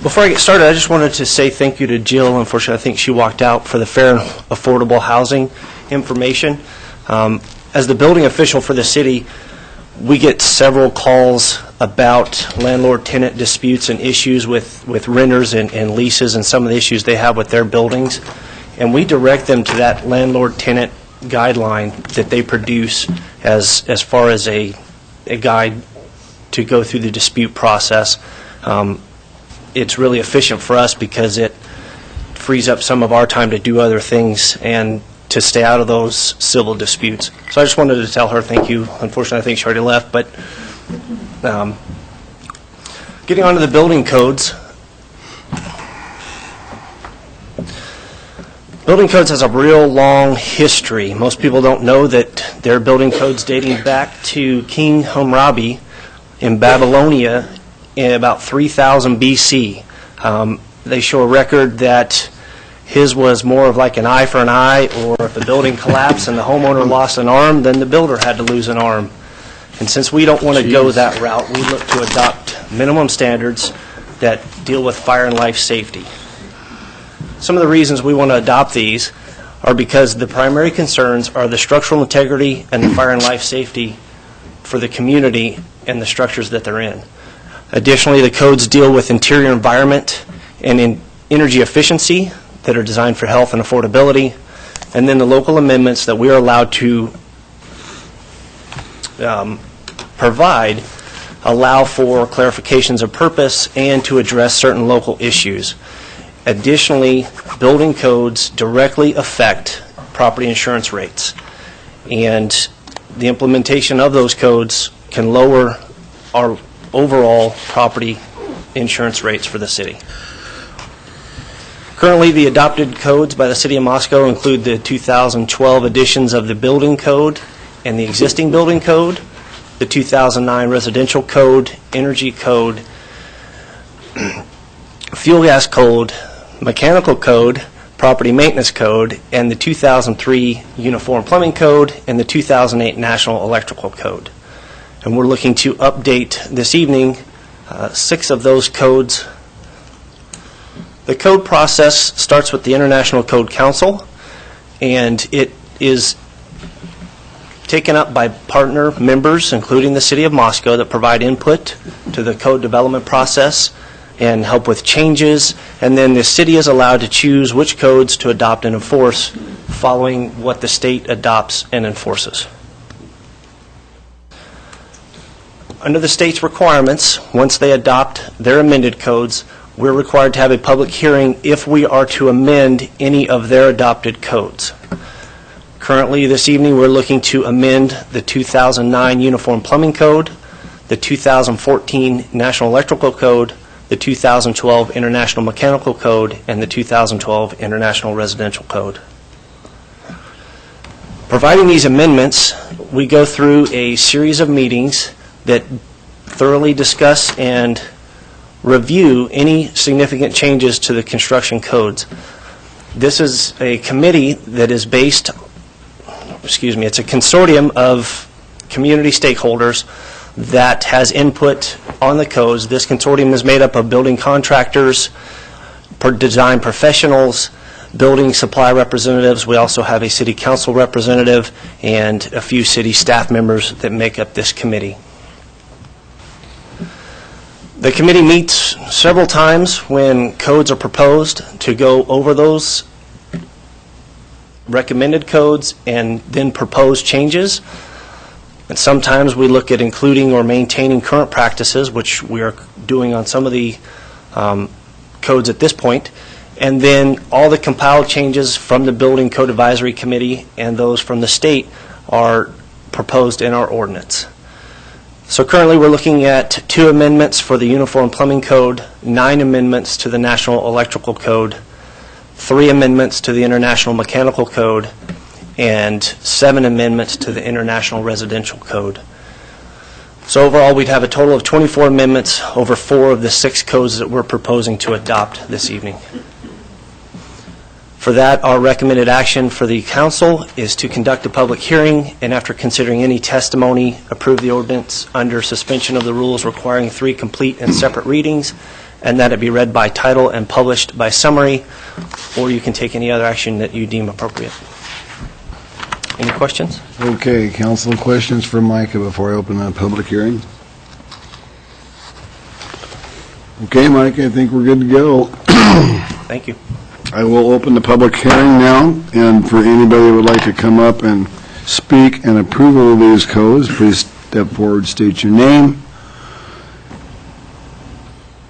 Before I get started, I just wanted to say thank you to Jill. Unfortunately, I think she walked out for the fair and affordable housing information. As the building official for the city, we get several calls about landlord-tenant disputes and issues with renters and leases and some of the issues they have with their buildings. And we direct them to that landlord-tenant guideline that they produce as far as a guide to go through the dispute process. It's really efficient for us because it frees up some of our time to do other things and to stay out of those civil disputes. So I just wanted to tell her thank you. Unfortunately, I think she already left, but getting on to the building codes. Building codes has a real long history. Most people don't know that there are building codes dating back to King Hammurabi in Babylonia in about 3000 BC. They show a record that his was more of like an eye for an eye, or if the building collapsed and the homeowner lost an arm, then the builder had to lose an arm. And since we don't want to go that route, we look to adopt minimum standards that deal with fire and life safety. Some of the reasons we want to adopt these are because the primary concerns are the structural integrity and the fire and life safety for the community and the structures that they're in. Additionally, the codes deal with interior environment and in energy efficiency that are designed for health and affordability. And then the local amendments that we are allowed to provide allow for clarifications of purpose and to address certain local issues. Additionally, building codes directly affect property insurance rates. And the implementation of those codes can lower our overall property insurance rates for the city. Currently, the adopted codes by the City of Moscow include the 2012 editions of the building code and the existing building code, the 2009 residential code, energy code, fuel gas code, mechanical code, property maintenance code, and the 2003 uniform plumbing code and the 2008 national electrical code. And we're looking to update this evening 6 of those codes. The code process starts with the International Code Council, and it is taken up by partner members, including the City of Moscow, that provide input to the code development process and help with changes. And then the city is allowed to choose which codes to adopt and enforce following what the state adopts and enforces. Under the state's requirements, once they adopt their amended codes, we're required to have a public hearing if we are to amend any of their adopted codes. Currently, this evening, we're looking to amend the 2009 Uniform Plumbing Code, the 2014 National Electrical Code, the 2012 International Mechanical Code, and the 2012 International Residential Code. Providing these amendments, we go through a series of meetings that thoroughly discuss and review any significant changes to the construction codes. This is a committee that is it's a consortium of community stakeholders that has input on the codes. This consortium is made up of building contractors, design professionals, building supply representatives. We also have a city council representative and a few city staff members that make up this committee. The committee meets several times when codes are proposed to go over those recommended codes and then propose changes. And sometimes we look at including or maintaining current practices, which we are doing on some of the codes at this point. And then all the compiled changes from the Building Code Advisory Committee and those from the state are proposed in our ordinance. So currently we're looking at 2 amendments for the Uniform Plumbing Code, 9 amendments to the National Electrical Code, 3 amendments to the International Mechanical Code, and 7 amendments to the International Residential Code. So overall we'd have a total of 24 amendments over 4 of the 6 codes that we're proposing to adopt this evening. For that, our recommended action for the council is to conduct a public hearing, and after considering any testimony, approve the ordinance under suspension of the rules requiring 3 complete and separate readings, and that it be read by title and published by summary, or you can take any other action that you deem appropriate. Any questions? Okay, council, questions for Micah before I open the public hearing? Okay, Micah, I think we're good to go. Thank you. I will open the public hearing now, and for anybody who would like to come up and speak in approval of these codes, please step forward, state your name,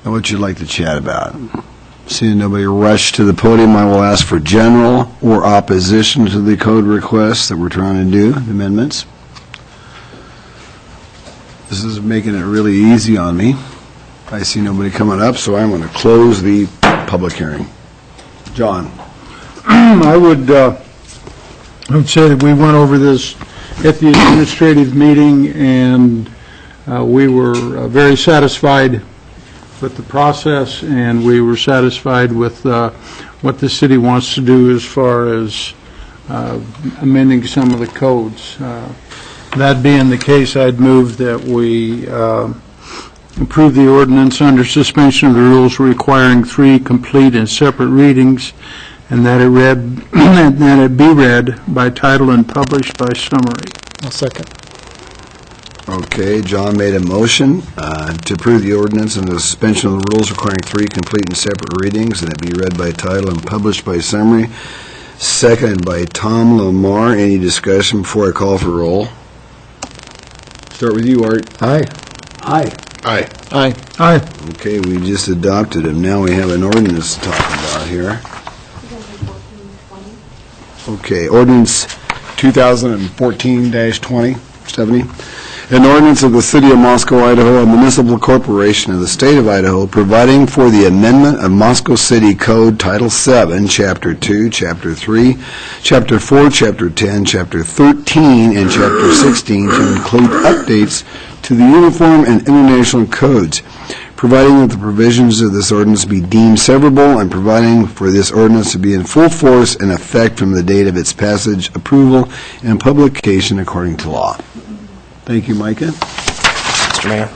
and what you'd like to chat about. Seeing nobody rush to the podium, I will ask for general or opposition to the code requests that we're trying to do, the amendments. This is making it really easy on me. I see nobody coming up, so I'm going to close the public hearing. John. I would say that we went over this at the administrative meeting, and we were very satisfied with the process, and we were satisfied with what the city wants to do as far as amending some of the codes. That being the case, I'd move that we approve the ordinance under suspension of the rules requiring 3 complete and separate readings, and that it be read by title and published by summary. I'll second. Okay, John made a motion to approve the ordinance and the suspension of the rules requiring 3 complete and separate readings, and it be read by title and published by summary. Seconded by Tom Lamar. Any discussion before I call for roll? Start with you, Art. Aye. Aye. Aye. Aye. Aye. Okay, we just adopted it. Now we have an ordinance to talk about here. Okay, ordinance 2014-20, 70. An ordinance of the City of Moscow, Idaho, a municipal corporation of the State of Idaho, providing for the amendment of Moscow City Code Title 7, Chapter 2, Chapter 3, Chapter 4, Chapter 10, Chapter 13, and Chapter 16 to include updates to the uniform and international codes, providing that the provisions of this ordinance be deemed severable, and providing for this ordinance to be in full force and effect from the date of its passage, approval, and publication according to law. Thank you, Micah. Mr. Mayor.